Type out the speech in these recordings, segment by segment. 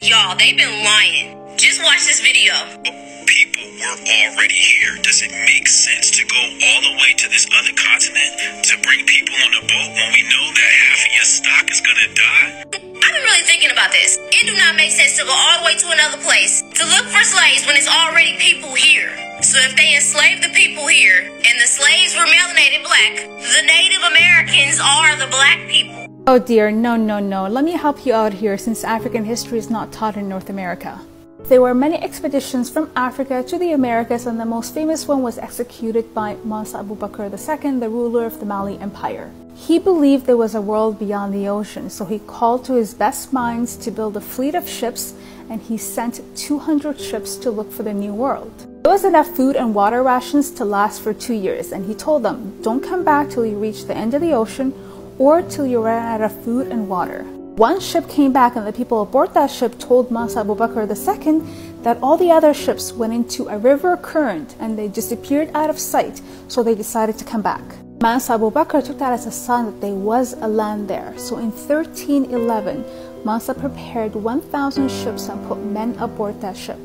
Y'all, they've been lying. Just watch this video. People were already here. Does it make sense to go all the way to this other continent to bring people on a boat when we know that half of your stock is gonna die? I've been really thinking about this. It do not make sense to go all the way to another place to look for slaves when it's already people here. So if they enslaved the people here and the slaves were melanated black, the Native Americans are the black people. Oh dear, no. Let me help you out here since African history is not taught in North America. There were many expeditions from Africa to the Americas, and the most famous one was executed by Mansa Abu Bakr II, the ruler of the Mali Empire. He believed there was a world beyond the ocean, so he called to his best minds to build a fleet of ships, and he sent 200 ships to look for the new world. There was enough food and water rations to last for 2 years, and he told them, don't come back till you reach the end of the ocean or till you run out of food and water. One ship came back, and the people aboard that ship told Mansa Abu Bakr II that all the other ships went into a river current and they disappeared out of sight, so they decided to come back. Mansa Abu Bakr took that as a sign that there was a land there. So in 1311, Mansa prepared 1,000 ships and put men aboard that ship.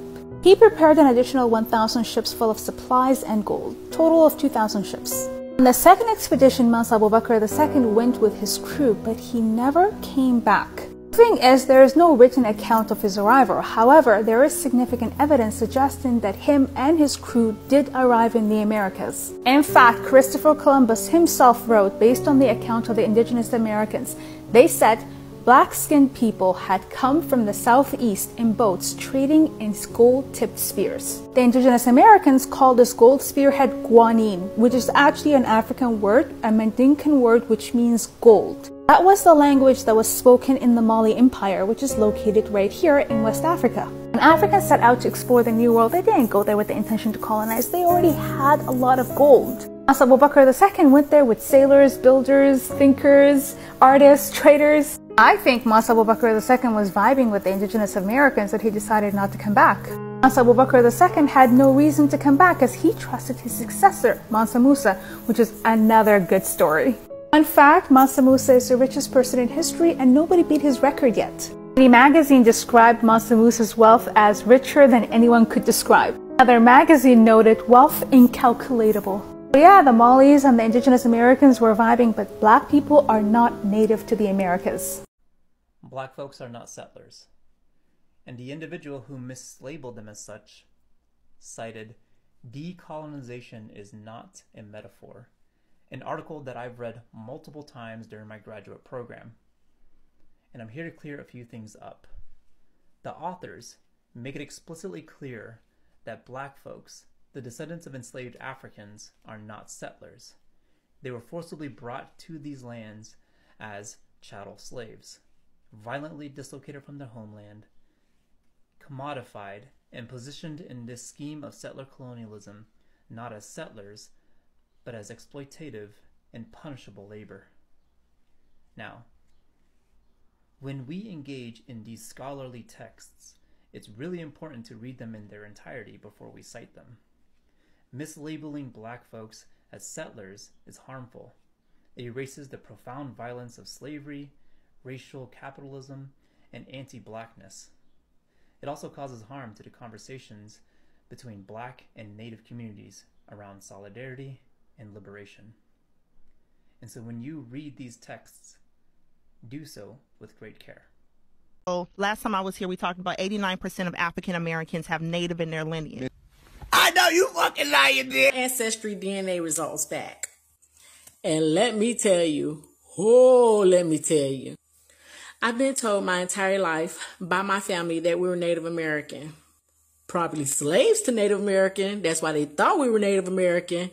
He prepared an additional 1,000 ships full of supplies and gold, total of 2,000 ships. On the second expedition, Mansa Abu Bakr II went with his crew, but he never came back. The thing is, there is no written account of his arrival. However, there is significant evidence suggesting that him and his crew did arrive in the Americas. In fact, Christopher Columbus himself wrote, based on the account of the indigenous Americans, they said, black-skinned people had come from the southeast in boats trading in gold-tipped spears. The indigenous Americans called this gold spearhead guanine, which is actually an African word, a Mandinkan word which means gold. That was the language that was spoken in the Mali Empire, which is located right here in West Africa. When Africans set out to explore the New World, they didn't go there with the intention to colonize. They already had a lot of gold. Mansa Abu Bakr II went there with sailors, builders, thinkers, artists, traders. I think Mansa Abu Bakr II was vibing with the indigenous Americans that he decided not to come back. Mansa Abu Bakr II had no reason to come back as he trusted his successor, Mansa Musa, which is another good story. In fact, Mansa Musa is the richest person in history and nobody beat his record yet. The magazine described Mansa Musa's wealth as richer than anyone could describe. Another magazine noted wealth incalculable. So yeah, the Malis and the indigenous Americans were vibing, but black people are not native to the Americas. Black folks are not settlers, and the individual who mislabeled them as such cited, "Decolonization is not a metaphor," an article that I've read multiple times during my graduate program. And I'm here to clear a few things up. The authors make it explicitly clear that black folks, the descendants of enslaved Africans, are not settlers. They were forcibly brought to these lands as chattel slaves, violently dislocated from their homeland, commodified, and positioned in this scheme of settler colonialism, not as settlers, but as exploitative and punishable labor. Now, when we engage in these scholarly texts, it's really important to read them in their entirety before we cite them. Mislabeling black folks as settlers is harmful. It erases the profound violence of slavery, racial capitalism, and anti-blackness. It also causes harm to the conversations between black and native communities around solidarity and liberation. And so when you read these texts, do so with great care. So last time I was here, we talked about 89% of African Americans have Native in their lineage. I know you fucking lying there. Ancestry DNA results back. And let me tell you, let me tell you, I've been told my entire life by my family that we were Native American. Probably slaves to Native American. That's why they thought we were Native American.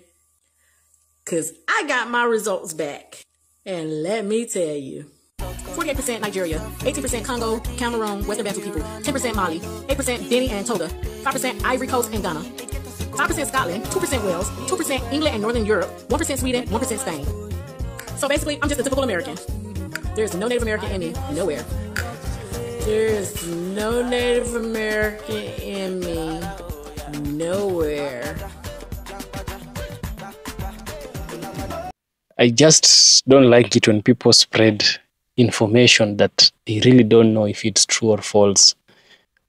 Because I got my results back. And let me tell you. 48% Nigeria, 18% Congo, Cameroon, Western Bantu people, 10% Mali, 8% Benin and Togo, 5% Ivory Coast and Ghana, 5% Scotland, 2% Wales, 2% England and Northern Europe, 1% Sweden, 1% Spain. So basically, I'm just a typical American. There's no Native American in me, nowhere. There's no Native American in me, nowhere. I just don't like it when people spread information that they really don't know if it's true or false.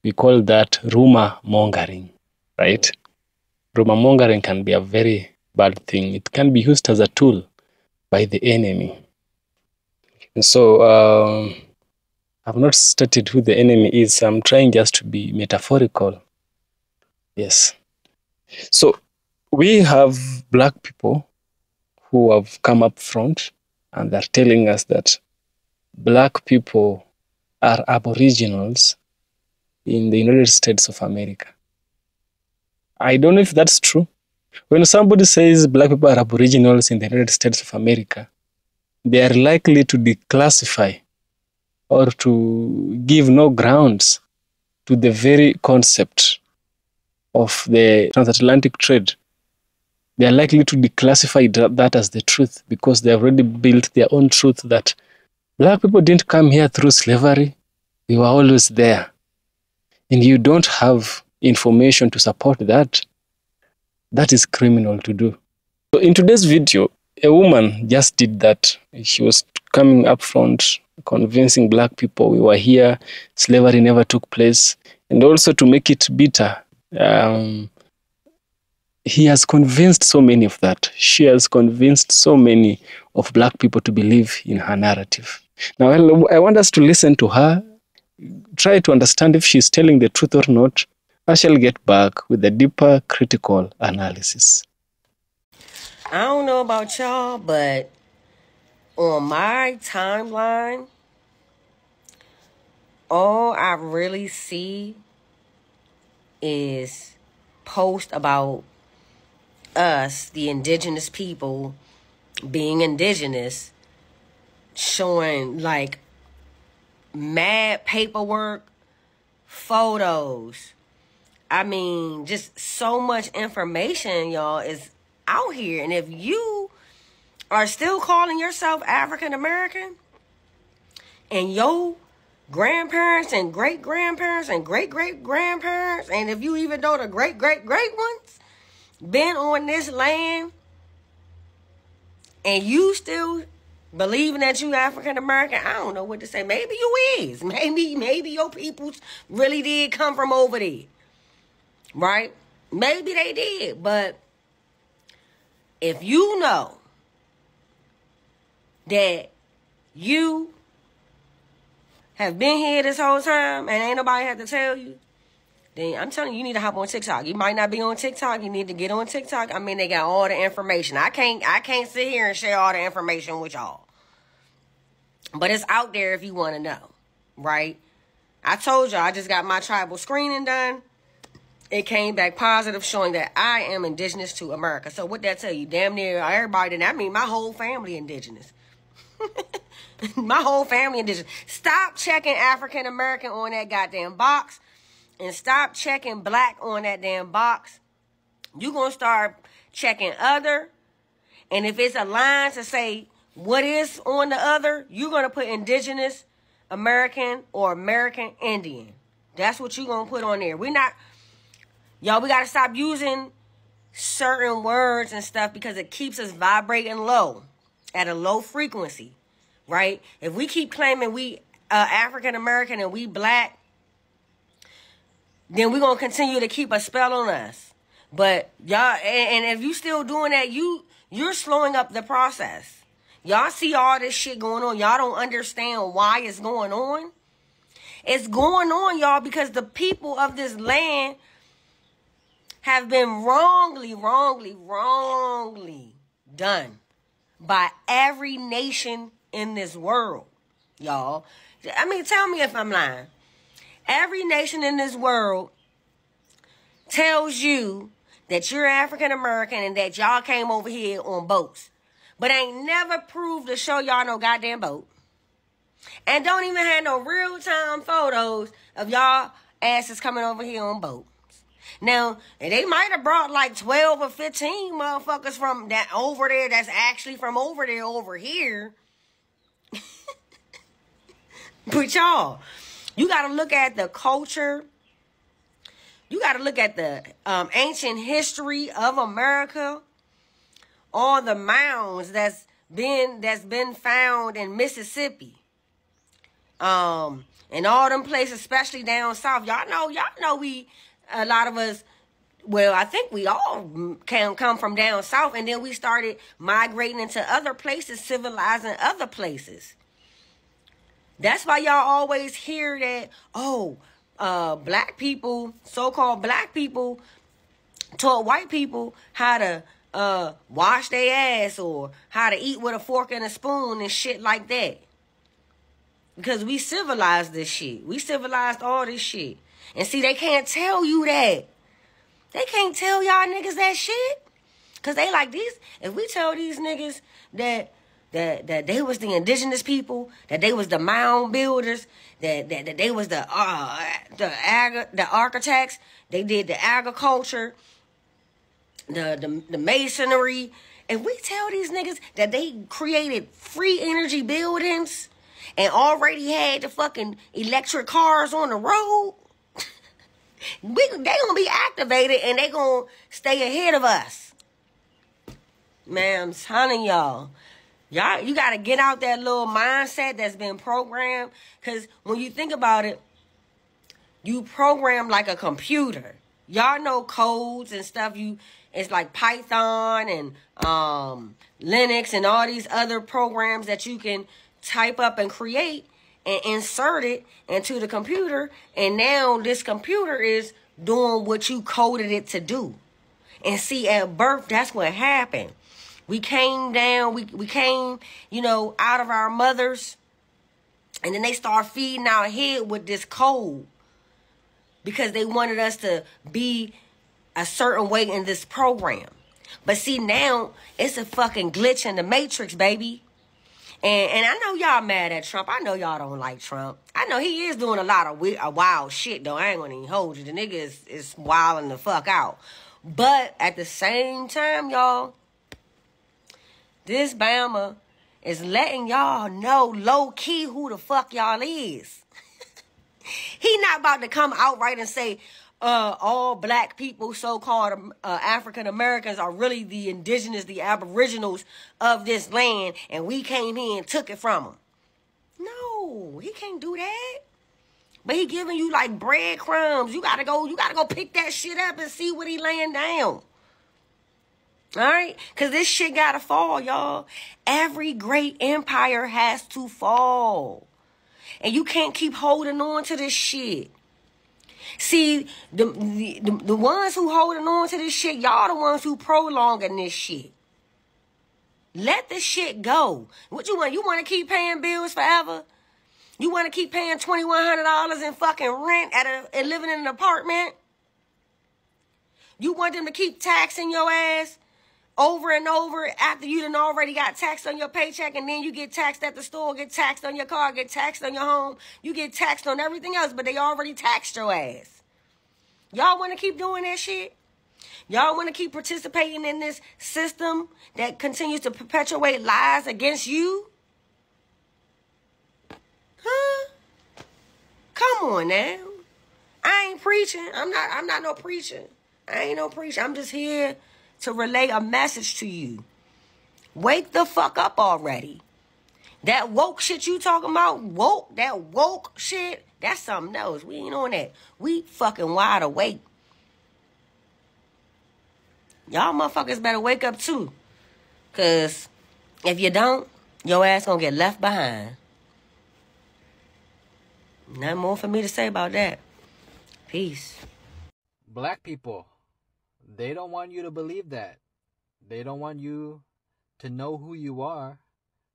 we call that rumor mongering, right? Rumor mongering can be a very bad thing. It can be used as a tool by the enemy. And so I've not stated who the enemy is. I'm trying just to be metaphorical. Yes. So we have black people who have come up front and they're telling us that black people are aboriginals in the United States of America. I don't know if that's true. When somebody says black people are aboriginals in the United States of America, they are likely to declassify or to give no grounds to the very concept of the transatlantic trade. They are likely to declassify that as the truth because they have already built their own truth that black people didn't come here through slavery. We were always there. And you don't have information to support that. That is criminal to do. So in today's video, a woman just did that. She was coming up front, convincing black people we were here, slavery never took place. And also to make it bitter, he has convinced so many of that. She has convinced so many of black people to believe in her narrative. Now, I want us to listen to her, try to understand if she's telling the truth or not. I shall get back with a deeper critical analysis. I don't know about y'all, but on my timeline, all I really see is posts about us, the indigenous people, being indigenous, showing like mad paperwork, photos. I mean, just so much information, y'all, is out here. And if you are still calling yourself African American and your grandparents and great-grandparents and great-great-grandparents, and if you even know the great-great-great ones, been on this land, and you still believing that you African American, I don't know what to say. Maybe you is. Maybe your people really did come from over there. Right? Maybe they did. But if you know that you have been here this whole time and ain't nobody had to tell you, then I'm telling you, you need to hop on TikTok. You might not be on TikTok. You need to get on TikTok. I mean, they got all the information. I can't sit here and share all the information with y'all. But it's out there if you want to know, right? I told y'all I just got my tribal screening done. It came back positive, showing that I am indigenous to America. So what that tell you? Damn near everybody. I mean, my whole family indigenous. My whole family indigenous. Stop checking African American on that goddamn box. And stop checking black on that damn box. You're going to start checking other. And if it's a line to say what is on the other, you're going to put indigenous American or American Indian. That's what you're going to put on there. Y'all, we got to stop using certain words and stuff because it keeps us vibrating low, at a low frequency, right? If we keep claiming we African American and we black, then we're going to continue to keep a spell on us. But y'all, and if you still doing that, you're slowing up the process. Y'all see all this shit going on. Y'all don't understand why it's going on. It's going on, y'all, because the people of this land have been wrongly done by every nation in this world, y'all. I mean, tell me if I'm lying. Every nation in this world tells you that you're African American and that y'all came over here on boats, but ain't never proved to show y'all no goddamn boat. And don't even have no real-time photos of y'all asses coming over here on boats. Now, they might have brought like 12 or 15 motherfuckers from that over there that's actually from over there over here. But y'all, you got to look at the culture. You got to look at the ancient history of America. All the mounds that's been found in Mississippi. And all them places, especially down south, y'all know we, a lot of us, well, I think we all can come from down south, and then we started migrating into other places, civilizing other places. That's why y'all always hear that, oh, black people, so-called black people, taught white people how to wash their ass or how to eat with a fork and a spoon and shit like that. Because we civilized this shit. We civilized all this shit. And see, they can't tell you that. They can't tell y'all niggas that shit. Because they like these. If we tell these niggas that they was the indigenous people, that they was the mound builders, that they was the architects, they did the agriculture, the masonry. If we tell these niggas that they created free energy buildings and already had the fucking electric cars on the road, they gonna be activated and they gonna stay ahead of us. Man, I'm telling y'all, you gotta get out that little mindset that's been programmed. Cause when you think about it, you program like a computer. Y'all know codes and stuff. It's like Python and Linux and all these other programs that you can type up and create and insert it into the computer. And now this computer is doing what you coded it to do. And see, at birth, that's what happened. We came down, we came, out of our mothers. And then they start feeding our head with this code. Because they wanted us to be a certain way in this program. But see, now it's a fucking glitch in the matrix, baby. And I know y'all mad at Trump. I know y'all don't like Trump. I know he is doing a lot of wild shit, though. I ain't gonna even hold you. The nigga is wilding the fuck out. But at the same time, y'all, this Bama is letting y'all know low-key who the fuck y'all is. He not about to come outright and say all black people, so-called African Americans, are really the indigenous, the aboriginals of this land, and we came here and took it from them. No, he can't do that. But he giving you like breadcrumbs. You gotta go pick that shit up and see what he laying down. All right? Because this shit gotta fall, y'all. Every great empire has to fall. And you can't keep holding on to this shit. See, the ones who holding on to this shit, y'all the ones who prolonging this shit. Let this shit go. What you want? You want to keep paying bills forever? You want to keep paying $2,100 in fucking rent and living in an apartment? You want them to keep taxing your ass over and over after you done already got taxed on your paycheck, and then you get taxed at the store, get taxed on your car, get taxed on your home, you get taxed on everything else, but they already taxed your ass. Y'all want to keep doing that shit? Y'all want to keep participating in this system that continues to perpetuate lies against you? Huh? Come on now. I ain't preaching. I'm not no preacher. I ain't no preacher. I'm just here to relay a message to you. Wake the fuck up already. That woke shit you talking about, that woke shit, that's something else. We ain't on that. We fucking wide awake. Y'all motherfuckers better wake up too. Because if you don't, your ass gonna get left behind. Nothing more for me to say about that. Peace. Black people, they don't want you to believe that. They don't want you to know who you are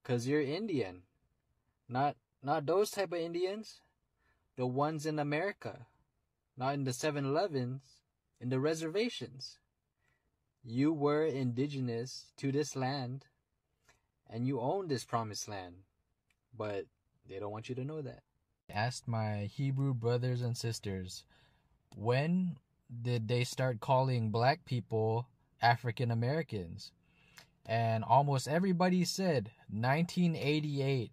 because you're Indian. Not those type of Indians. The ones in America. Not in the 7-Elevens. In the reservations. You were indigenous to this land. And you own this promised land. But they don't want you to know that. I asked my Hebrew brothers and sisters, when did they start calling black people African Americans? And almost everybody said 1988.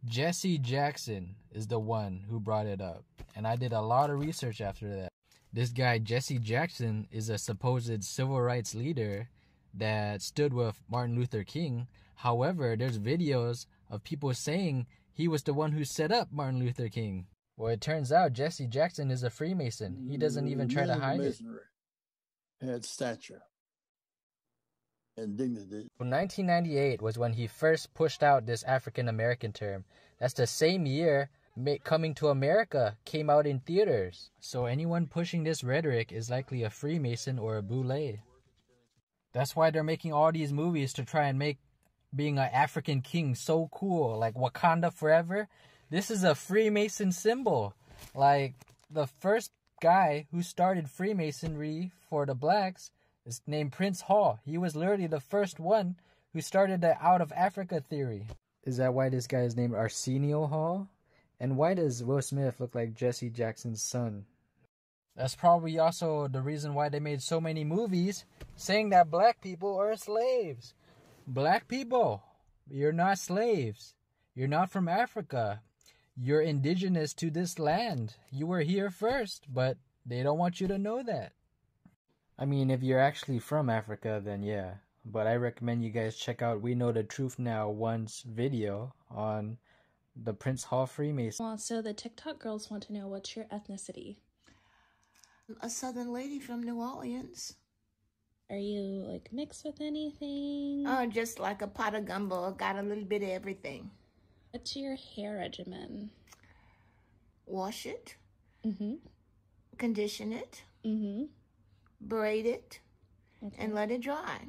Jesse Jackson is the one who brought it up. And I did a lot of research after that. This guy, Jesse Jackson, is a supposed civil rights leader that stood with Martin Luther King. However, there's videos of people saying he was the one who set up Martin Luther King. Well, it turns out Jesse Jackson is a Freemason. He doesn't even try to hide it. Had stature and dignity. Well, 1998 was when he first pushed out this African American term. That's the same year Coming to America came out in theaters. So anyone pushing this rhetoric is likely a Freemason or a boule. That's why they're making all these movies to try and make being an African king so cool. Like Wakanda Forever. This is a Freemason symbol. Like the first guy who started Freemasonry for the blacks is named Prince Hall. He was literally the first one who started the out of Africa theory. Is that why this guy is named Arsenio Hall? And why does Will Smith look like Jesse Jackson's son? That's probably also the reason why they made so many movies saying that black people are slaves. Black people, you're not slaves. You're not from Africa. You're indigenous to this land. You were here first, but they don't want you to know that. I mean, if you're actually from Africa, then yeah. But I recommend you guys check out We Know the Truth Now One's video on the Prince Hall Freemason. Well, so the TikTok girls want to know, what's your ethnicity? A southern lady from New Orleans. Are you like mixed with anything? Oh, just like a pot of gumbo. Got a little bit of everything. What's your hair regimen? Wash it. Mm-hmm. Condition it. Mm-hmm. Braid it. Okay. And let it dry.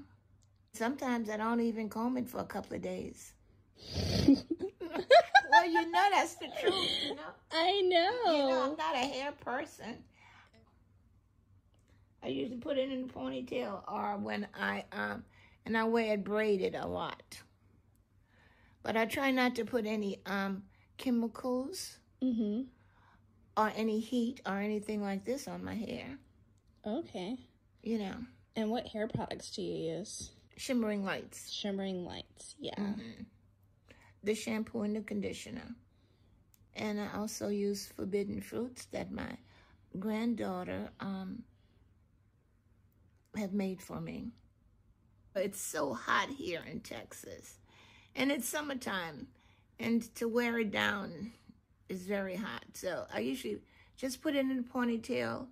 Sometimes I don't even comb it for a couple of days. Well, you know that's the truth, you know? I know. You know, I'm not a hair person. I usually put it in a ponytail or when and I wear it braided a lot. But I try not to put any chemicals or any heat or anything like this on my hair. Okay. You know. And what hair products do you use? Shimmering Lights. Shimmering Lights, yeah. Mm-hmm. The shampoo and the conditioner. And I also use Forbidden Fruits that my granddaughter have made for me. It's so hot here in Texas. And it's summertime. And to wear it down is very hot. So I usually just put it in a ponytail,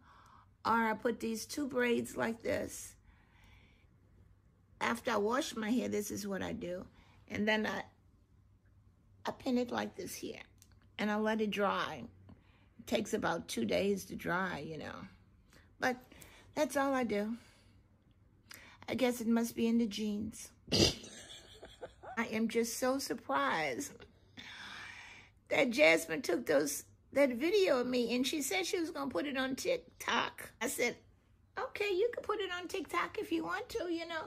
or I put these two braids like this. After I wash my hair, this is what I do. And then I pin it like this here. And I let it dry. It takes about 2 days to dry, you know. But that's all I do. I guess it must be in the genes. I am just so surprised that Jasmine took that video of me and she said she was going to put it on TikTok. I said, okay, you can put it on TikTok if you want to, you know.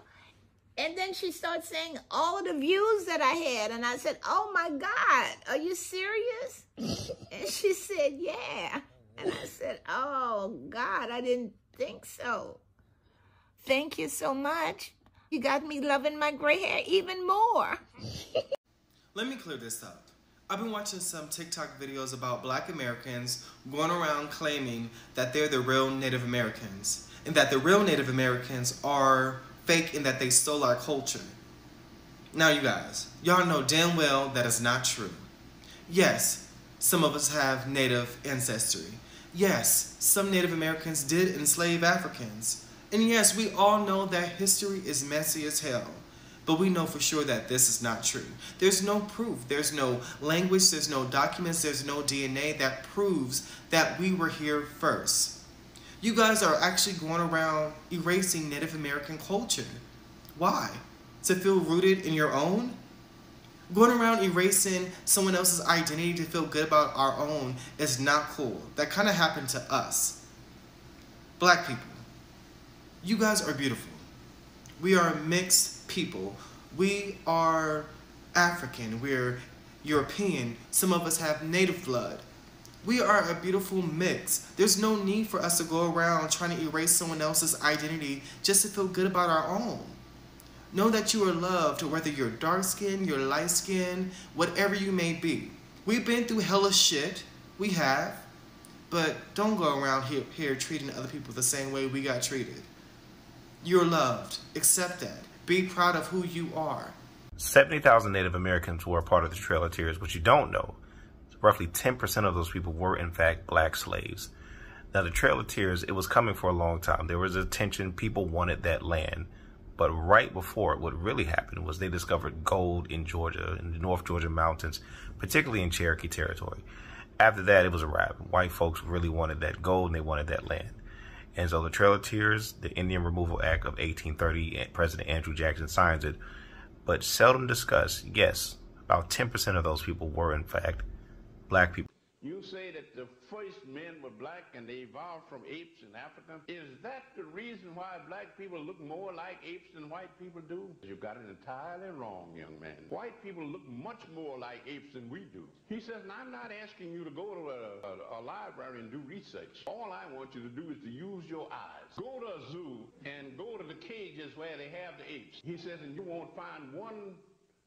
And then she started saying all of the views that I had. And I said, oh, my God, are you serious? And she said, yeah. And I said, oh, God, I didn't think so. Thank you so much. You got me loving my gray hair even more. Let me clear this up. I've been watching some TikTok videos about Black Americans going around claiming that they're the real Native Americans and that the real Native Americans are fake and that they stole our culture. Now you guys, y'all know damn well that is not true. Yes, some of us have Native ancestry. Yes, some Native Americans did enslave Africans. And yes, we all know that history is messy as hell. But we know for sure that this is not true. There's no proof. There's no language. There's no documents. There's no DNA that proves that we were here first. You guys are actually going around erasing Native American culture. Why? To feel rooted in your own? Going around erasing someone else's identity to feel good about our own is not cool. That kind of happened to us. Black people, you guys are beautiful. We are mixed people. We are African. We're European. Some of us have native blood. We are a beautiful mix. There's no need for us to go around trying to erase someone else's identity just to feel good about our own. Know that you are loved, whether you're dark skinned, you're light skinned, whatever you may be. We've been through hella shit. We have. But don't go around here treating other people the same way we got treated. You're loved. Accept that. Be proud of who you are. 70,000 Native Americans were a part of the Trail of Tears. What you don't know, roughly 10% of those people were in fact black slaves. Now, the Trail of Tears, it was coming for a long time. There was a tension. People wanted that land. But right before it, what really happened was they discovered gold in Georgia, in the North Georgia mountains, particularly in Cherokee territory. After that, it was a wrap. White folks really wanted that gold and they wanted that land. And so the Trail of Tears, the Indian Removal Act of 1830, President Andrew Jackson signs it, but seldom discussed. Yes, about 10% of those people were, in fact, black people. You say that the first men were black and they evolved from apes in Africa. Is that the reason why black people look more like apes than white people do? You got it entirely wrong, young man. White people look much more like apes than we do. He says, and I'm not asking you to go to a library and do research. All I want you to do is to use your eyes. Go to a zoo and go to the cages where they have the apes. He says, and you won't find one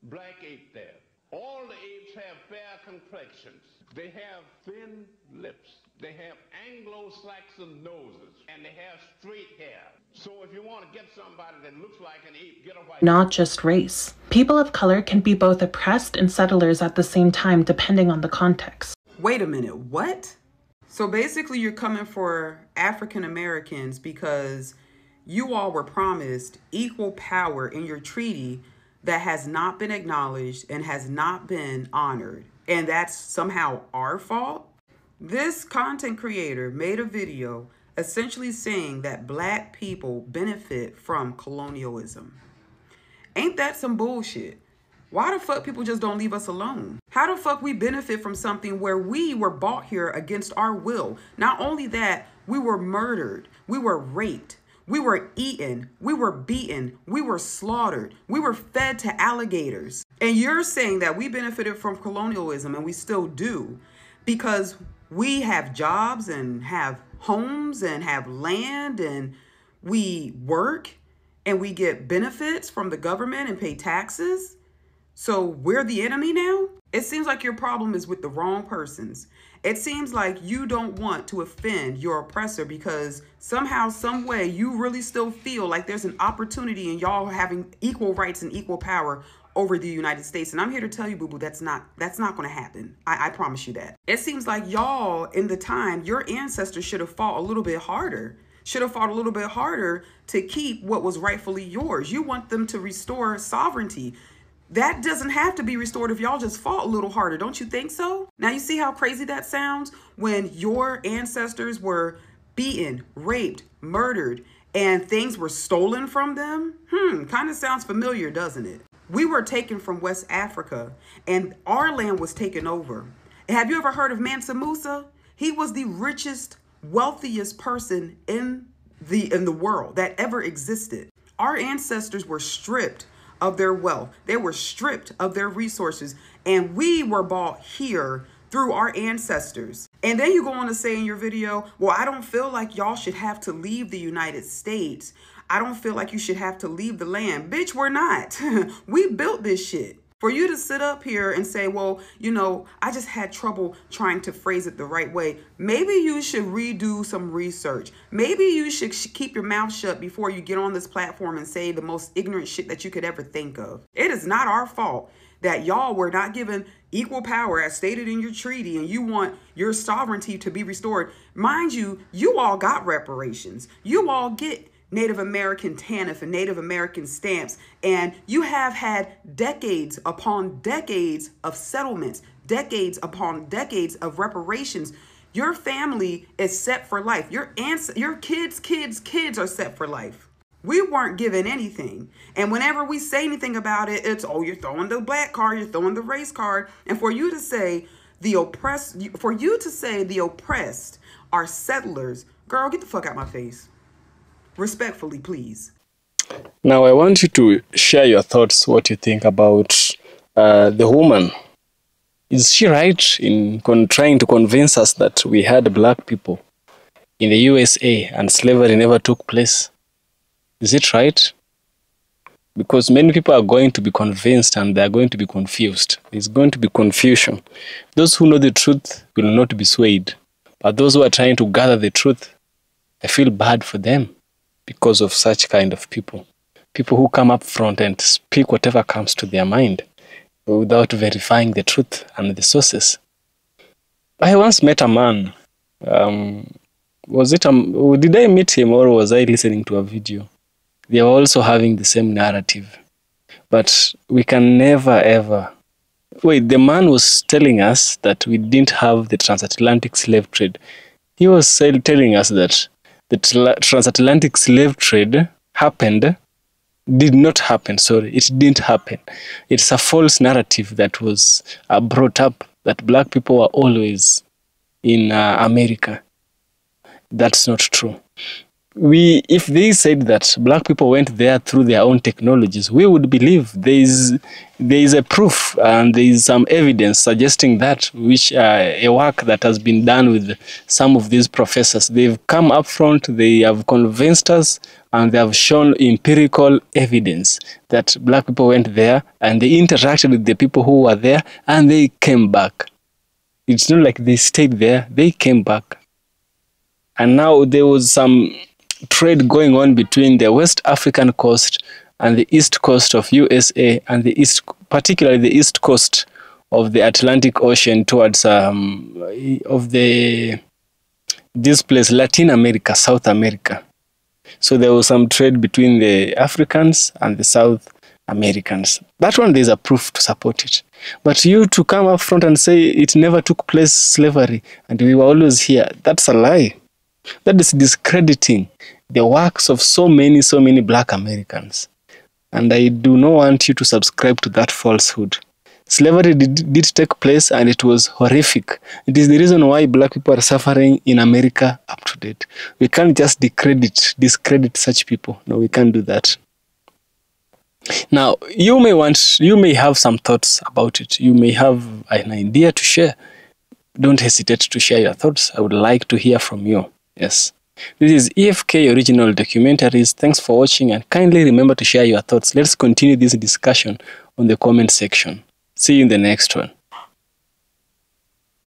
black ape there. All the apes have fair complexions. They have thin lips. They have Anglo-Saxon noses. And they have straight hair. So if you want to get somebody that looks like an ape, get a white. Not just race. People of color can be both oppressed and settlers at the same time, depending on the context. Wait a minute, what? So basically you're coming for African Americans because you all were promised equal power in your treaty that has not been acknowledged and has not been honored. And that's somehow our fault? This content creator made a video essentially saying that black people benefit from colonialism. Ain't that some bullshit? Why the fuck people just don't leave us alone? How the fuck we benefit from something where we were brought here against our will? Not only that, we were murdered, we were raped, we were eaten, we were beaten, we were slaughtered, we were fed to alligators. And you're saying that we benefited from colonialism, and we still do, because we have jobs and have homes and have land and we work and we get benefits from the government and pay taxes. So we're the enemy now? It seems like your problem is with the wrong persons. It seems like you don't want to offend your oppressor because somehow, some way, you really still feel like there's an opportunity in y'all having equal rights and equal power over the United States. And I'm here to tell you, boo-boo, that's not going to happen. I promise you that. It seems like y'all, in the time, your ancestors should have fought a little bit harder. Should have fought a little bit harder to keep what was rightfully yours. You want them to restore sovereignty. That doesn't have to be restored if y'all just fought a little harder. Don't you think so? Now you see how crazy that sounds when your ancestors were beaten, raped, murdered, and things were stolen from them? Kind of sounds familiar, doesn't it? We were taken from West Africa and our land was taken over. Have you ever heard of Mansa Musa? He was the richest, wealthiest person in the world that ever existed. Our ancestors were stripped of their wealth. They were stripped of their resources, and we were bought here through our ancestors. And then you go on to say in your video, well, I don't feel like y'all should have to leave the United States. I don't feel like you should have to leave the land. Bitch, we're not. We built this shit. For you to sit up here and say, well, you know, I just had trouble trying to phrase it the right way. Maybe you should redo some research. Maybe you should keep your mouth shut before you get on this platform and say the most ignorant shit that you could ever think of. It is not our fault that y'all were not given equal power as stated in your treaty and you want your sovereignty to be restored. Mind you, you all got reparations. You all get Native American TANF and Native American stamps. And you have had decades upon decades of settlements, decades upon decades of reparations. Your family is set for life. Your kids are set for life. We weren't given anything. And whenever we say anything about it, it's, oh, you're throwing the black card, you're throwing the race card. And for you to say the oppressed are settlers, girl, get the fuck out my face. Respectfully, please. Now, I want you to share your thoughts, what you think about the woman. Is she right in trying to convince us that we had black people in the USA and slavery never took place? Is it right? Because many people are going to be convinced and they are going to be confused. There's going to be confusion. Those who know the truth will not be swayed. But those who are trying to gather the truth, I feel bad for them. Because of such kind of people. People who come up front and speak whatever comes to their mind without verifying the truth and the sources. I once met a man. Did I meet him or was I listening to a video? They were also having the same narrative. But we can never ever... Wait, the man was telling us that we didn't have the transatlantic slave trade. He was telling us that the transatlantic slave trade did not happen, sorry, it didn't happen. It's a false narrative that was brought up, that black people were always in America. That's not true. If they said that black people went there through their own technologies, we would believe. There is a proof and there is some evidence suggesting that, which a work that has been done with some of these professors. They've come up front, they have convinced us, and they have shown empirical evidence that black people went there and they interacted with the people who were there and they came back. It's not like they stayed there, they came back. And now there was some trade going on between the West African coast and the East Coast of USA, and particularly the East Coast of the Atlantic Ocean towards this place, Latin America, South America. So there was some trade between the Africans and the South Americans. That one, there's a proof to support it. But you to come up front and say it never took place, slavery, and we were always here, that's a lie. That is discrediting the works of so many black Americans. And I do not want you to subscribe to that falsehood. Slavery did take place and it was horrific. It is the reason why black people are suffering in America up to date. We can't just discredit such people. No, we can't do that. Now, you may have some thoughts about it. You may have an idea to share. Don't hesitate to share your thoughts. I would like to hear from you. Yes. This is EFK Original Documentaries. Thanks for watching and kindly remember to share your thoughts. Let's continue this discussion on the comment section. See you in the next one.